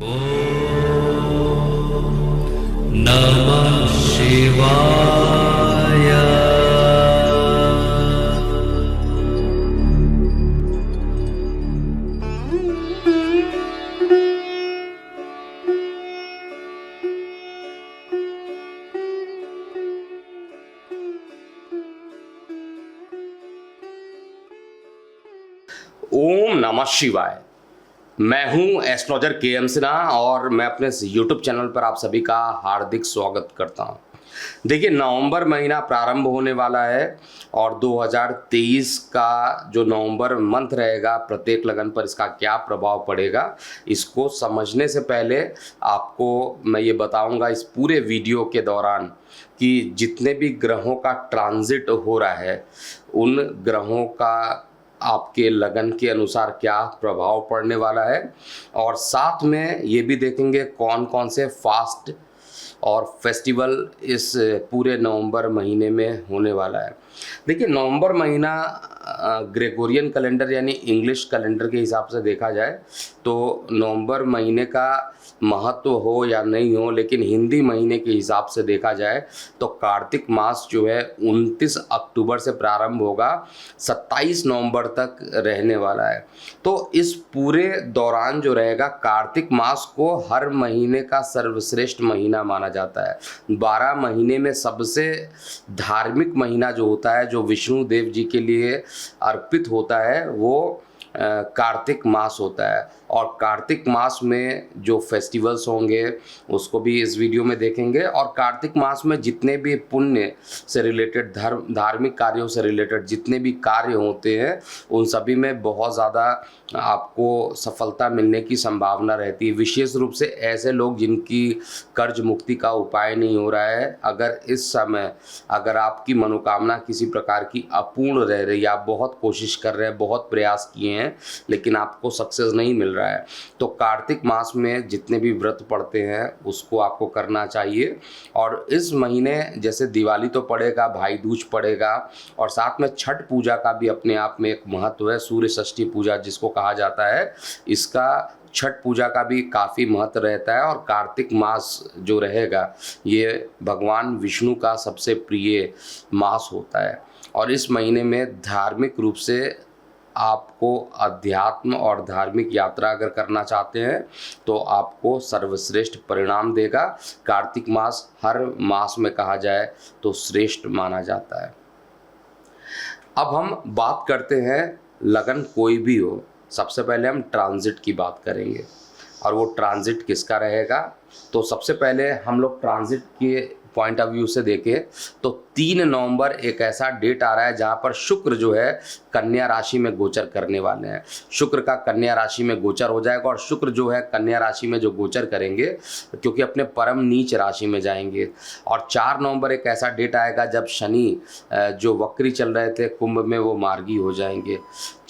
नमः शिवाय। ओम नमः शिवाय। मैं हूं एस्ट्रोलॉजर के.एम. सिन्हा और मैं अपने इस यूट्यूब चैनल पर आप सभी का हार्दिक स्वागत करता हूं। देखिए, नवंबर महीना प्रारंभ होने वाला है और 2023 का जो नवंबर मंथ रहेगा, प्रत्येक लगन पर इसका क्या प्रभाव पड़ेगा, इसको समझने से पहले आपको मैं ये बताऊंगा इस पूरे वीडियो के दौरान कि जितने भी ग्रहों का ट्रांजिट हो रहा है, उन ग्रहों का आपके लगन के अनुसार क्या प्रभाव पड़ने वाला है, और साथ में ये भी देखेंगे कौन कौन से फास्ट और फेस्टिवल इस पूरे नवंबर महीने में होने वाला है। देखिए, नवंबर महीना ग्रेगोरियन कैलेंडर यानी इंग्लिश कैलेंडर के हिसाब से देखा जाए तो नवंबर महीने का महत्व हो या नहीं हो, लेकिन हिंदी महीने के हिसाब से देखा जाए तो कार्तिक मास जो है 29 अक्टूबर से प्रारंभ होगा, 27 नवंबर तक रहने वाला है। तो इस पूरे दौरान जो रहेगा, कार्तिक मास को हर महीने का सर्वश्रेष्ठ महीना माना जाता है। 12 महीने में सबसे धार्मिक महीना जो होता है, जो विष्णु देव जी के लिए अर्पित होता है, वो कार्तिक मास होता है। और कार्तिक मास में जो फेस्टिवल्स होंगे उसको भी इस वीडियो में देखेंगे, और कार्तिक मास में जितने भी पुण्य से रिलेटेड, धार्मिक कार्यों से रिलेटेड जितने भी कार्य होते हैं, उन सभी में बहुत ज़्यादा आपको सफलता मिलने की संभावना रहती है। विशेष रूप से ऐसे लोग जिनकी कर्ज मुक्ति का उपाय नहीं हो रहा है, अगर इस समय अगर आपकी मनोकामना किसी प्रकार की अपूर्ण रह रही है, आप बहुत कोशिश कर रहे हैं, बहुत प्रयास किए हैं, लेकिन आपको सक्सेस नहीं मिल रहा है, तो कार्तिक मास में जितने भी व्रत पड़ते हैं उसको आपको करना चाहिए। और इस महीने जैसे दिवाली तो पड़ेगा, भाई दूज पड़ेगा, और साथ में छठ पूजा का भी अपने आप में एक महत्व है। सूर्य षष्ठी पूजा जिसको कहा जाता है, इसका छठ पूजा का भी काफ़ी महत्व रहता है। और कार्तिक मास जो रहेगा, ये भगवान विष्णु का सबसे प्रिय मास होता है। और इस महीने में धार्मिक रूप से आपको अध्यात्म और धार्मिक यात्रा अगर करना चाहते हैं तो आपको सर्वश्रेष्ठ परिणाम देगा। कार्तिक मास हर मास में कहा जाए तो श्रेष्ठ माना जाता है। अब हम बात करते हैं, लगन कोई भी हो, सबसे पहले हम ट्रांजिट की बात करेंगे, और वो ट्रांजिट किसका रहेगा। तो सबसे पहले हम लोग ट्रांजिट के पॉइंट ऑफ व्यू से देखें तो 3 नवंबर एक ऐसा डेट आ रहा है जहां पर शुक्र जो है कन्या राशि में गोचर करने वाले हैं। शुक्र का कन्या राशि में गोचर हो जाएगा, और शुक्र जो है कन्या राशि में जो गोचर करेंगे, क्योंकि अपने परम नीच राशि में जाएंगे। और 4 नवंबर एक ऐसा डेट आएगा जब शनि जो वक्री चल रहे थे कुंभ में, वो मार्गी हो जाएंगे।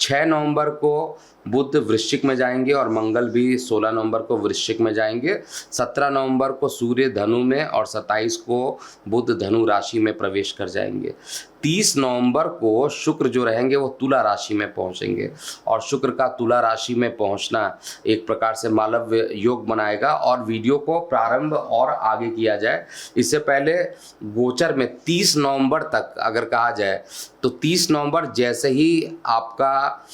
6 नवंबर को बुध वृश्चिक में जाएंगे और मंगल भी 16 नवंबर को वृश्चिक में जाएंगे। 17 नवंबर को सूर्य धनु में और 27 को बुध धनु राशि में प्रवेश कर जाएंगे। 30 नवंबर को शुक्र जो रहेंगे वो तुला राशि में पहुंचेंगे, और शुक्र का तुला राशि में पहुंचना एक प्रकार से मालव्य योग बनाएगा। और वीडियो को प्रारंभ और आगे किया जाए, इससे पहले गोचर में 30 नवंबर तक अगर कहा जाए तो 30 नवंबर जैसे ही आपका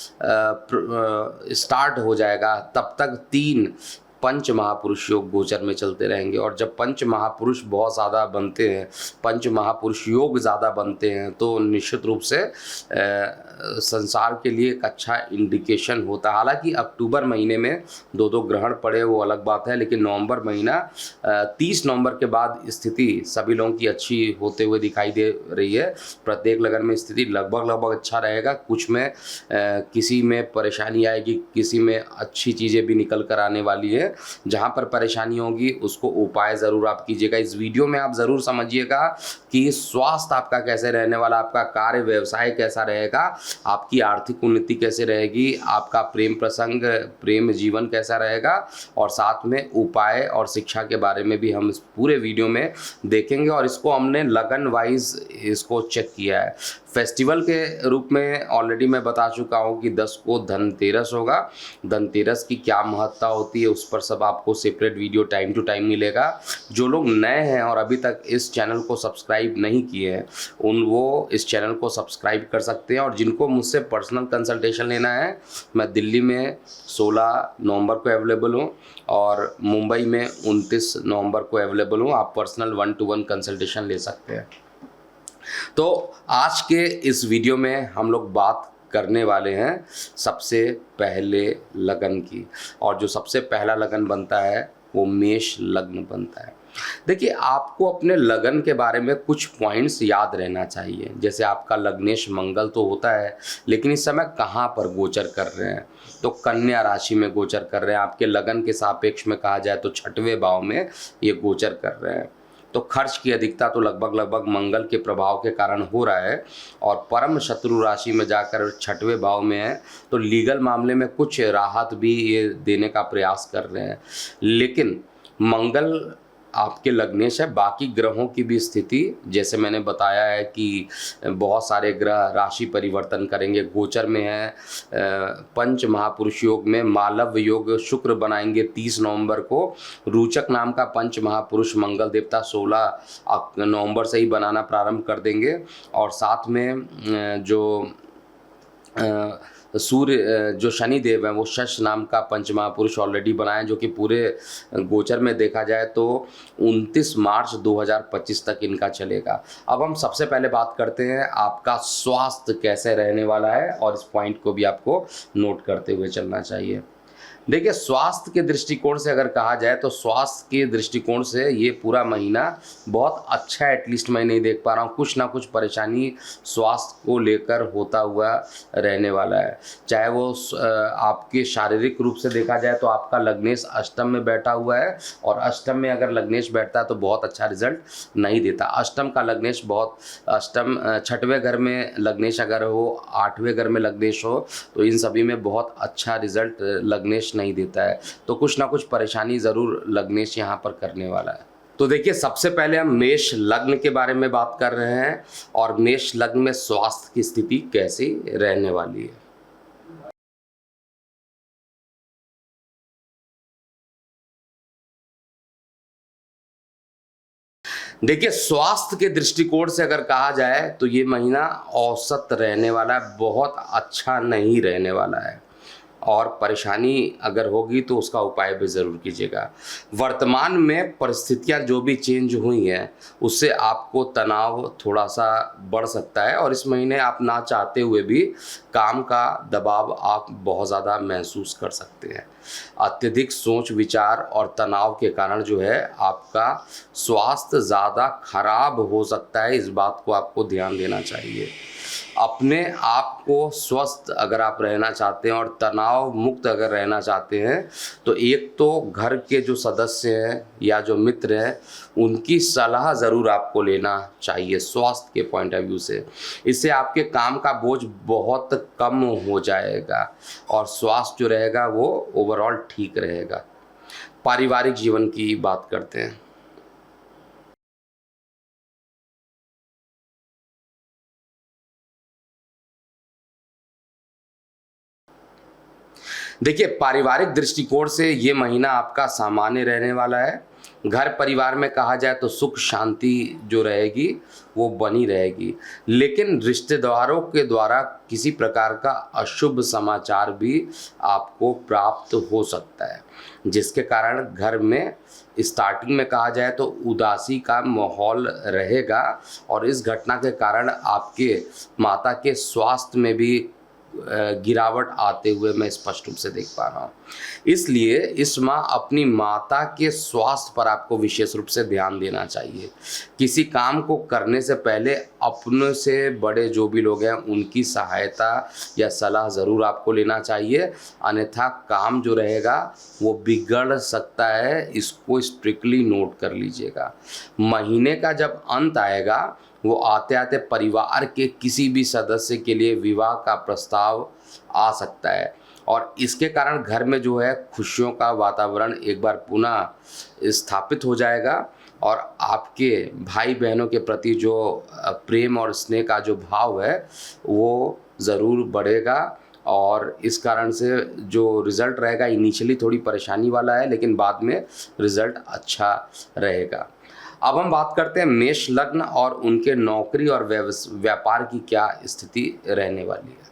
स्टार्ट हो जाएगा, तब तक 3 पंच महापुरुष योग गोचर में चलते रहेंगे। और जब पंच महापुरुष बहुत ज़्यादा बनते हैं, पंच महापुरुष योग ज़्यादा बनते हैं, तो निश्चित रूप से संसार के लिए एक अच्छा इंडिकेशन होता है। हालांकि अक्टूबर महीने में 2 ग्रहण पड़े वो अलग बात है, लेकिन नवंबर महीना 30 नवंबर के बाद स्थिति सभी लोगों की अच्छी होते हुए दिखाई दे रही है। प्रत्येक लगन में स्थिति लगभग अच्छा रहेगा। कुछ में किसी में परेशानी आएगी, किसी में अच्छी चीज़ें भी निकल कर आने वाली है। जहां पर परेशानी होगी उसको उपाय ज़रूर आप कीजिएगा। इस वीडियो में आप ज़रूर समझिएगा कि स्वास्थ्य आपका कैसे रहने वाला, आपका कार्य व्यवसाय कैसा रहेगा, आपकी आर्थिक उन्नति कैसे रहेगी, आपका प्रेम प्रसंग, प्रेम जीवन कैसा रहेगा, और साथ में उपाय और शिक्षा के बारे में भी हम इस पूरे वीडियो में देखेंगे। और इसको हमने लगन वाइज इसको चेक किया है। फेस्टिवल के रूप में ऑलरेडी मैं बता चुका हूँ कि 10 को धनतेरस होगा। धनतेरस की क्या महत्ता होती है उस पर सब आपको separate video time to time मिलेगा। जो लोग नए हैं और अभी तक इस चैनल को सब्सक्राइब नहीं किए हैं वो इस चैनल को सब्सक्राइब कर सकते हैं। और जिनको मुझसे पर्सनल कंसल्टेशन लेना है, मैं दिल्ली में 16 नवंबर को अवेलेबल हूँ और मुंबई में 29 नवंबर को अवेलेबल हूँ। आप पर्सनल 1-to-1 कंसल्टेशन ले सकते हैं। तो आज के इस वीडियो में हम लोग बात करने वाले हैं सबसे पहले लगन की, और जो सबसे पहला लगन बनता है वो मेष लग्न बनता है। देखिए, आपको अपने लगन के बारे में कुछ पॉइंट्स याद रहना चाहिए। जैसे आपका लग्नेश मंगल तो होता है, लेकिन इस समय कहाँ पर गोचर कर रहे हैं, तो कन्या राशि में गोचर कर रहे हैं। आपके लगन के सापेक्ष में कहा जाए तो 6वें भाव में ये गोचर कर रहे हैं। तो खर्च की अधिकता तो लगभग मंगल के प्रभाव के कारण हो रहा है, और परम शत्रु राशि में जाकर 6वें भाव में है, तो लीगल मामले में कुछ राहत भी ये देने का प्रयास कर रहे हैं। लेकिन मंगल आपके लग्नेश है, बाकी ग्रहों की भी स्थिति जैसे मैंने बताया है कि बहुत सारे ग्रह राशि परिवर्तन करेंगे। गोचर में है पंच महापुरुष योग में मालव योग शुक्र बनाएंगे 30 नवंबर को। रोचक नाम का पंच महापुरुष मंगल देवता 16 नवंबर से ही बनाना प्रारंभ कर देंगे। और साथ में जो सूर्य जो शनि देव हैं वो शश नाम का पंच महापुरुष ऑलरेडी बनाए, जो कि पूरे गोचर में देखा जाए तो 29 मार्च 2025 तक इनका चलेगा। अब हम सबसे पहले बात करते हैं आपका स्वास्थ्य कैसे रहने वाला है, और इस पॉइंट को भी आपको नोट करते हुए चलना चाहिए। देखिए, स्वास्थ्य के दृष्टिकोण से अगर कहा जाए तो स्वास्थ्य के दृष्टिकोण से ये पूरा महीना बहुत अच्छा है। एटलीस्ट मैं नहीं देख पा रहा हूँ, कुछ ना कुछ परेशानी स्वास्थ्य को लेकर होता हुआ रहने वाला है। चाहे वो आपके शारीरिक रूप से देखा जाए तो आपका लग्नेश अष्टम में बैठा हुआ है, और अष्टम में अगर लग्नेश बैठता है तो बहुत अच्छा रिजल्ट नहीं देता। अष्टम का लग्नेश बहुत, अष्टम 6वें घर में लग्नेश अगर हो, 8वें घर में लग्नेश हो, तो इन सभी में बहुत अच्छा रिजल्ट लग्नेश नहीं देता है। तो कुछ ना कुछ परेशानी ज़रूर लग्नेश यहाँ पर करने वाला है। तो देखिए, सबसे पहले हम मेष लग्न के बारे में बात कर रहे हैं, और मेष लग्न में स्वास्थ्य की स्थिति कैसी रहने वाली है। देखिए, स्वास्थ्य के दृष्टिकोण से अगर कहा जाए तो ये महीना औसत रहने वाला है, बहुत अच्छा नहीं रहने वाला है। और परेशानी अगर होगी तो उसका उपाय भी ज़रूर कीजिएगा। वर्तमान में परिस्थितियां जो भी चेंज हुई हैं उससे आपको तनाव थोड़ा सा बढ़ सकता है, और इस महीने आप ना चाहते हुए भी काम का दबाव आप बहुत ज़्यादा महसूस कर सकते हैं। अत्यधिक सोच विचार और तनाव के कारण जो है आपका स्वास्थ्य ज़्यादा खराब हो सकता है। इस बात को आपको ध्यान देना चाहिए। अपने आप को स्वस्थ अगर आप रहना चाहते हैं और तनाव मुक्त अगर रहना चाहते हैं, तो एक तो घर के जो सदस्य हैं या जो मित्र हैं उनकी सलाह ज़रूर आपको लेना चाहिए स्वास्थ्य के पॉइंट ऑफ व्यू से। इससे आपके काम का बोझ बहुत कम हो जाएगा और स्वास्थ्य जो रहेगा वो ओवरऑल ठीक रहेगा। पारिवारिक जीवन की बात करते हैं। देखिए, पारिवारिक दृष्टिकोण से ये महीना आपका सामान्य रहने वाला है। घर परिवार में कहा जाए तो सुख शांति जो रहेगी वो बनी रहेगी, लेकिन रिश्तेदारों के द्वारा किसी प्रकार का अशुभ समाचार भी आपको प्राप्त हो सकता है, जिसके कारण घर में स्टार्टिंग में कहा जाए तो उदासी का माहौल रहेगा, और इस घटना के कारण आपके माता के स्वास्थ्य में भी गिरावट आते हुए मैं स्पष्ट रूप से देख पा रहा हूँ। इसलिए इस माह अपनी माता के स्वास्थ्य पर आपको विशेष रूप से ध्यान देना चाहिए। किसी काम को करने से पहले अपने से बड़े जो भी लोग हैं उनकी सहायता या सलाह ज़रूर आपको लेना चाहिए, अन्यथा काम जो रहेगा वो बिगड़ सकता है। इसको स्ट्रिक्टली नोट कर लीजिएगा। महीने का जब अंत आएगा वो आते आते परिवार के किसी भी सदस्य के लिए विवाह का प्रस्ताव आ सकता है, और इसके कारण घर में जो है खुशियों का वातावरण एक बार पुनः स्थापित हो जाएगा। और आपके भाई बहनों के प्रति जो प्रेम और स्नेह का जो भाव है वो ज़रूर बढ़ेगा। और इस कारण से जो रिज़ल्ट रहेगा इनिशियली थोड़ी परेशानी वाला है, लेकिन बाद में रिज़ल्ट अच्छा रहेगा। अब हम बात करते हैं मेष लग्न और उनके नौकरी और व्यापार की क्या स्थिति रहने वाली है।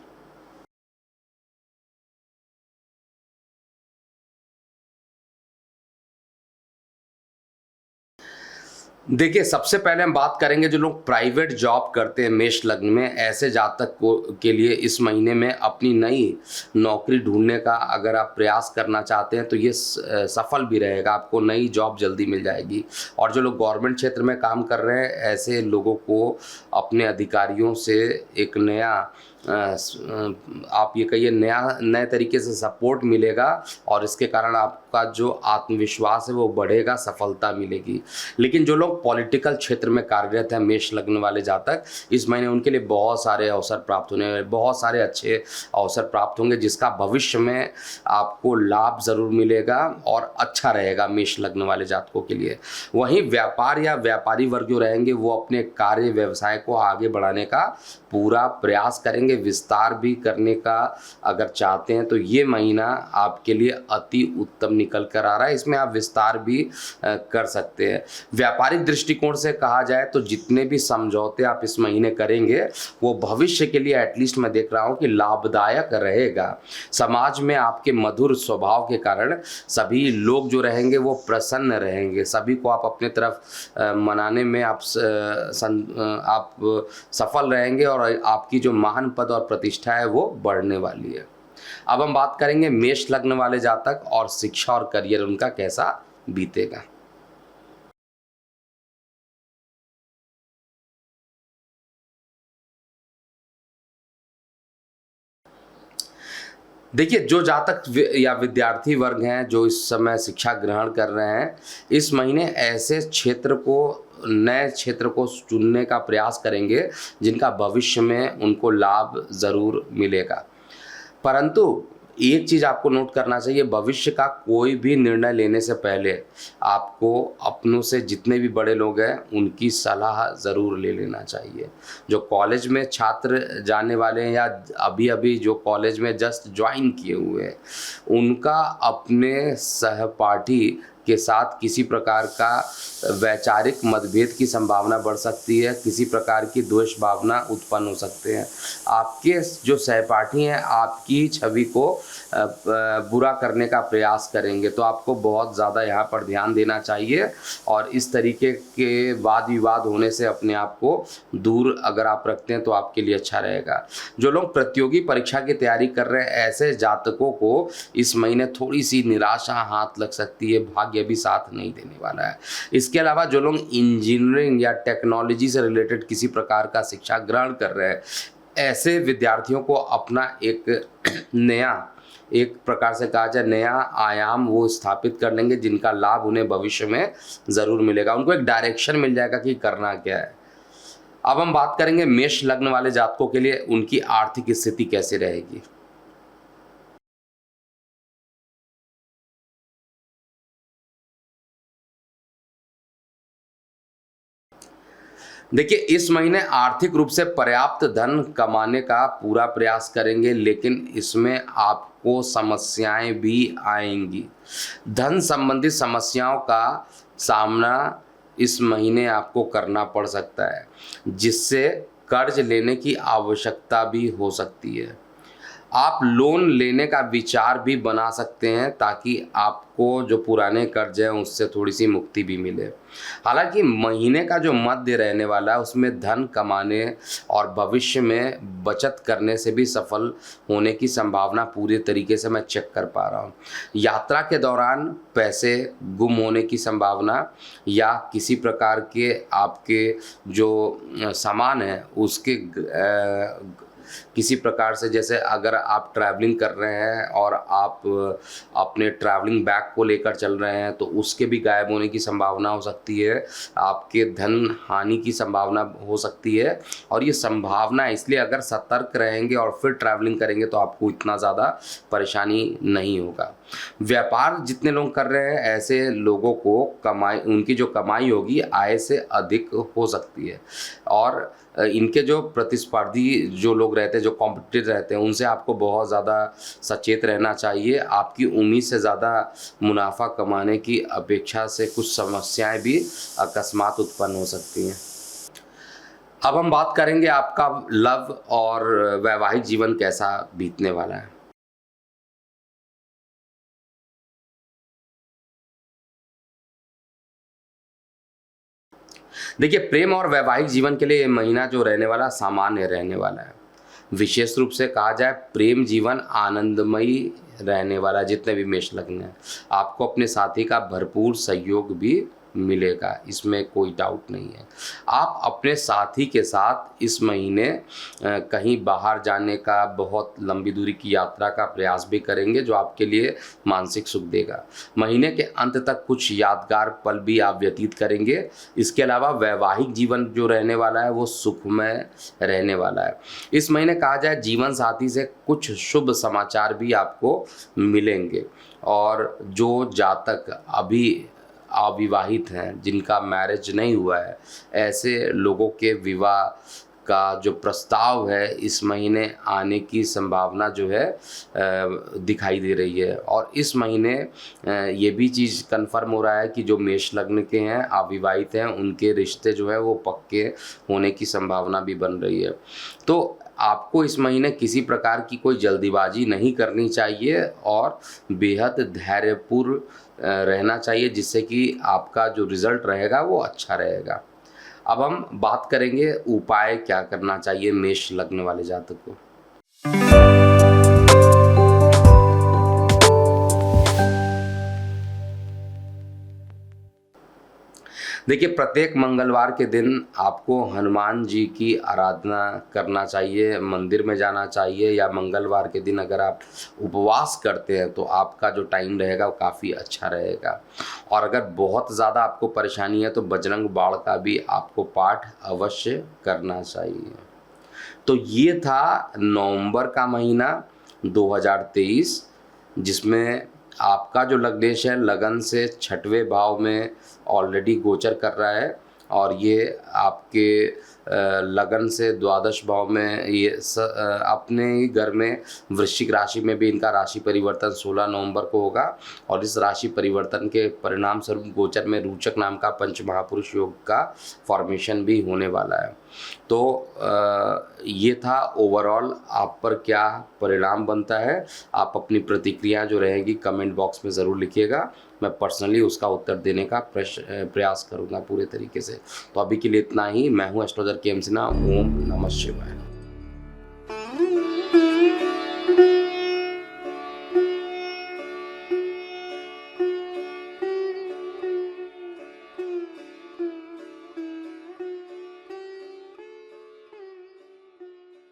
देखिए, सबसे पहले हम बात करेंगे जो लोग प्राइवेट जॉब करते हैं मेष लग्न में, ऐसे जातक को के लिए इस महीने में अपनी नई नौकरी ढूंढने का अगर आप प्रयास करना चाहते हैं तो ये सफल भी रहेगा, आपको नई जॉब जल्दी मिल जाएगी। और जो लोग गवर्नमेंट क्षेत्र में काम कर रहे हैं ऐसे लोगों को अपने अधिकारियों से एक नया आप ये कहिए नए तरीके से सपोर्ट मिलेगा और इसके कारण आपका जो आत्मविश्वास है वो बढ़ेगा, सफलता मिलेगी। लेकिन जो लोग पॉलिटिकल क्षेत्र में कार्यरत हैं मेष लग्न वाले जातक, इस महीने उनके लिए बहुत सारे अवसर प्राप्त होने वाले, बहुत सारे अच्छे अवसर प्राप्त होंगे जिसका भविष्य में आपको लाभ ज़रूर मिलेगा और अच्छा रहेगा मेष लग्न वाले जातकों के लिए। वहीं व्यापार या व्यापारी वर्ग जो रहेंगे वो अपने कार्य व्यवसाय को आगे बढ़ाने का पूरा प्रयास करेंगे, विस्तार भी करने का अगर चाहते हैं तो ये महीना आपके लिए अति उत्तम निकल कर आ रहा है, इसमें आप विस्तार भी कर सकते हैं। व्यापारिक दृष्टिकोण से कहा जाए तो जितने भी समझौते आप इस महीने करेंगे वो भविष्य के लिए एटलीस्ट मैं देख रहा हूँ कि लाभदायक रहेगा। समाज में आपके मधुर स्वभाव के कारण सभी लोग जो रहेंगे वो प्रसन्न रहेंगे, सभी को आप अपने तरफ मनाने में आप सफल रहेंगे और आपकी जो महान पद और प्रतिष्ठा है वो बढ़ने वाली है। अब हम बात करेंगे मेष लग्न वाले जातक और शिक्षा और करियर उनका कैसा बीतेगा। देखिए, जो जातक या विद्यार्थी वर्ग हैं जो इस समय शिक्षा ग्रहण कर रहे हैं, इस महीने ऐसे नए क्षेत्र को चुनने का प्रयास करेंगे जिनका भविष्य में उनको लाभ ज़रूर मिलेगा। परंतु एक चीज़ आपको नोट करना चाहिए, भविष्य का कोई भी निर्णय लेने से पहले आपको अपनों से जितने भी बड़े लोग हैं उनकी सलाह ज़रूर ले लेना चाहिए। जो कॉलेज में छात्र जाने वाले हैं या अभी अभी जो कॉलेज में जस्ट ज्वाइन किए हुए हैं, उनका अपने सहपाठी के साथ किसी प्रकार का वैचारिक मतभेद की संभावना बढ़ सकती है, किसी प्रकार की द्वेष भावना उत्पन्न हो सकते हैं। आपके जो सहपाठी हैं आपकी छवि को बुरा करने का प्रयास करेंगे, तो आपको बहुत ज़्यादा यहाँ पर ध्यान देना चाहिए और इस तरीके के वाद विवाद होने से अपने आप को दूर अगर आप रखते हैं तो आपके लिए अच्छा रहेगा। जो लोग प्रतियोगी परीक्षा की तैयारी कर रहे हैं ऐसे जातकों को इस महीने थोड़ी सी निराशा हाथ लग सकती है, भाग्य भी साथ नहीं देने वाला है। इसके अलावा जो लोग इंजीनियरिंग या टेक्नोलॉजी से रिलेटेड किसी प्रकार का शिक्षा ग्रहण कर रहे हैं ऐसे विद्यार्थियों को अपना एक प्रकार से कहा जाए नया आयाम वो स्थापित कर लेंगे जिनका लाभ उन्हें भविष्य में ज़रूर मिलेगा, उनको एक डायरेक्शन मिल जाएगा कि करना क्या है। अब हम बात करेंगे मेष लग्न वाले जातकों के लिए उनकी आर्थिक स्थिति कैसे रहेगी। देखिए, इस महीने आर्थिक रूप से पर्याप्त धन कमाने का पूरा प्रयास करेंगे, लेकिन इसमें आपको समस्याएं भी आएंगी। धन संबंधित समस्याओं का सामना इस महीने आपको करना पड़ सकता है, जिससे कर्ज लेने की आवश्यकता भी हो सकती है। आप लोन लेने का विचार भी बना सकते हैं ताकि आपको जो पुराने कर्ज हैं उससे थोड़ी सी मुक्ति भी मिले। हालांकि महीने का जो मध्य रहने वाला है उसमें धन कमाने और भविष्य में बचत करने से भी सफल होने की संभावना पूरे तरीके से मैं चेक कर पा रहा हूँ। यात्रा के दौरान पैसे गुम होने की संभावना या किसी प्रकार के आपके जो सामान है उसके किसी प्रकार से, जैसे अगर आप ट्रैवलिंग कर रहे हैं और आप अपने ट्रैवलिंग बैग को लेकर चल रहे हैं तो उसके भी गायब होने की संभावना हो सकती है, आपके धन हानि की संभावना हो सकती है। और ये संभावना इसलिए, अगर सतर्क रहेंगे और फिर ट्रैवलिंग करेंगे तो आपको इतना ज़्यादा परेशानी नहीं होगा। व्यापार जितने लोग कर रहे हैं ऐसे लोगों को कमाई, उनकी जो कमाई होगी आय से अधिक हो सकती है। और इनके जो प्रतिस्पर्धी जो लोग रहते हैं, जो कॉम्पिटिटर रहते हैं, उनसे आपको बहुत ज़्यादा सचेत रहना चाहिए। आपकी उम्मीद से ज़्यादा मुनाफा कमाने की अपेक्षा से कुछ समस्याएं भी अकस्मात उत्पन्न हो सकती हैं। अब हम बात करेंगे आपका लव और वैवाहिक जीवन कैसा बीतने वाला है। देखिए, प्रेम और वैवाहिक जीवन के लिए ये महीना जो रहने वाला सामान्य रहने वाला है। विशेष रूप से कहा जाए, प्रेम जीवन आनंदमयी रहने वाला है। जितने भी मेष लग्न हैं, आपको अपने साथी का भरपूर सहयोग भी मिलेगा, इसमें कोई डाउट नहीं है। आप अपने साथी के साथ इस महीने कहीं बाहर जाने का, बहुत लंबी दूरी की यात्रा का प्रयास भी करेंगे, जो आपके लिए मानसिक सुख देगा। महीने के अंत तक कुछ यादगार पल भी आप व्यतीत करेंगे। इसके अलावा वैवाहिक जीवन जो रहने वाला है वो सुखमय रहने वाला है। इस महीने कहा जाए, जीवन साथी से कुछ शुभ समाचार भी आपको मिलेंगे। और जो जातक अभी अविवाहित हैं, जिनका मैरिज नहीं हुआ है, ऐसे लोगों के विवाह का जो प्रस्ताव है इस महीने आने की संभावना जो है दिखाई दे रही है। और इस महीने ये भी चीज़ कंफर्म हो रहा है कि जो मेष लग्न के हैं, अविवाहित हैं, उनके रिश्ते जो है वो पक्के होने की संभावना भी बन रही है। तो आपको इस महीने किसी प्रकार की कोई जल्दीबाजी नहीं करनी चाहिए और बेहद धैर्यपूर्ण रहना चाहिए, जिससे कि आपका जो रिज़ल्ट रहेगा वो अच्छा रहेगा। अब हम बात करेंगे उपाय क्या करना चाहिए मेष लग्न वाले जातक को। देखिए, प्रत्येक मंगलवार के दिन आपको हनुमान जी की आराधना करना चाहिए, मंदिर में जाना चाहिए, या मंगलवार के दिन अगर आप उपवास करते हैं तो आपका जो टाइम रहेगा वो काफ़ी अच्छा रहेगा। और अगर बहुत ज़्यादा आपको परेशानी है तो बजरंग बाण का भी आपको पाठ अवश्य करना चाहिए। तो ये था नवंबर का महीना 2023, जिसमें आपका जो लग्नेश है लगन से 6वें भाव में ऑलरेडी गोचर कर रहा है, और ये आपके लगन से द्वादश भाव में ये अपने ही घर में वृश्चिक राशि में भी इनका राशि परिवर्तन 16 नवंबर को होगा। और इस राशि परिवर्तन के परिणाम स्वरूप गोचर में रोचक नाम का पंच महापुरुष योग का फॉर्मेशन भी होने वाला है। तो ये था ओवरऑल आप पर क्या परिणाम बनता है। आप अपनी प्रतिक्रिया जो रहेगी कमेंट बॉक्स में ज़रूर लिखिएगा, मैं पर्सनली उसका उत्तर देने का प्रयास करूँगा पूरे तरीके से। तो अभी के लिए इतना ही। मैं हूँ एस्ट्रोलॉजर के एम सिन्हा। ओम नमः शिवाय।